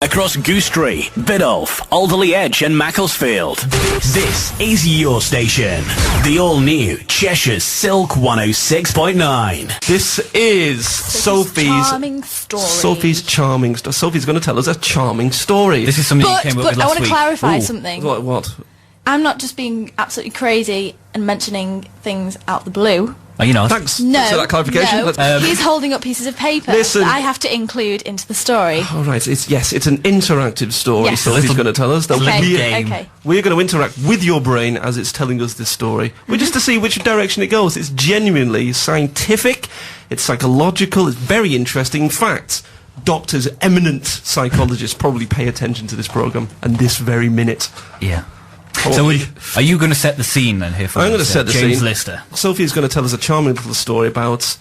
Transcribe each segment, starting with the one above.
across Goosetree, Biddulph, Alderley Edge and Macclesfield. This is your station. The all-new Cheshire's Silk 106.9. This is Sophie's charming story. Sophie's charming story. Sophie's going to tell us a charming story. This is something you came up with But I last want to week. clarify Ooh, something. What? I'm not just being absolutely crazy and mentioning things out the blue. Are you not? Thanks No, for that clarification. no. He's holding up pieces of paper Listen. that I have to include into the story. All right, it's an interactive story. Yes. Sophie's going to tell us that Okay. we're going to interact with your brain as it's telling us this story. We're just to see which direction it goes. It's genuinely scientific, it's psychological, it's very interesting. In fact, doctors, eminent psychologists probably pay attention to this programme and this very minute. Yeah. Probably. So, are you going to set the scene then here for I'm us, going to set the James scene. Lister? Sophie's going to tell us a charming little story about,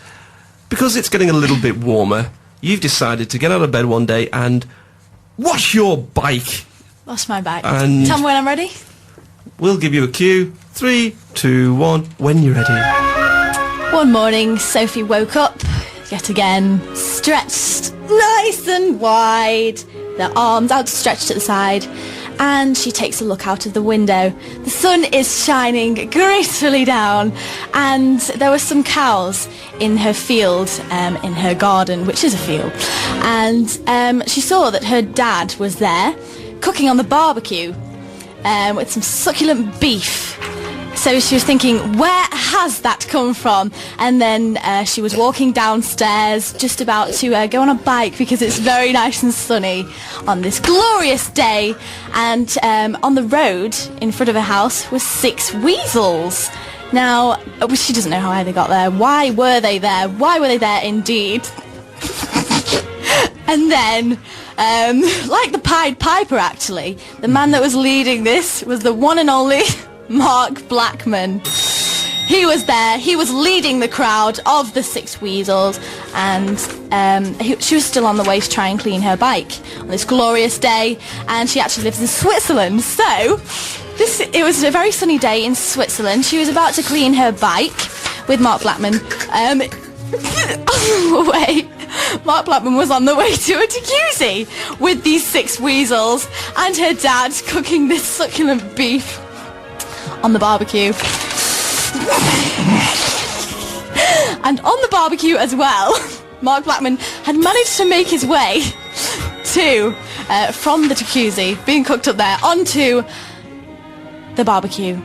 because it's getting a little bit warmer, you've decided to get out of bed one day and wash your bike. Lost my bag. And- Tell me when I'm ready. We'll give you a cue. 3, 2, 1, when you're ready. One morning, Sophie woke up, yet again, stretched nice and wide, their arms outstretched at the side, and she takes a look out of the window. The sun is shining gracefully down, and there were some cows in her field, in her garden, which is a field, and she saw that her dad was there, cooking on the barbecue, with some succulent beef. So she was thinking, where has that come from? And then she was walking downstairs, just about to go on a bike because it's very nice and sunny on this glorious day. And on the road in front of her house was 6 weasels. Now, she doesn't know how they got there. Why were they there? Why were they there indeed? And then, like the Pied Piper actually, the man that was leading this was the one and only Mark Blackman. He was there, he was leading the crowd of the 6 weasels, and she was still on the way to try and clean her bike on this glorious day, and she actually lives in Switzerland. So, it was a very sunny day in Switzerland. She was about to clean her bike with Mark Blackman. On the way, Mark Blackman was on the way to a jacuzzi with these 6 weasels, and her dad cooking this succulent beef on the barbecue. And on the barbecue as well, Mark Blackman had managed to make his way to, from the jacuzzi, being cooked up there, onto the barbecue.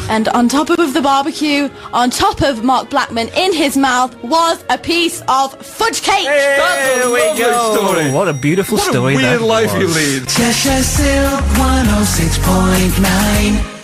And on top of the barbecue, on top of Mark Blackman, in his mouth, was a piece of fudge cake. That's a lovely story. What a beautiful What story a weird that life was. you lead. Cheshire Silk 106.9.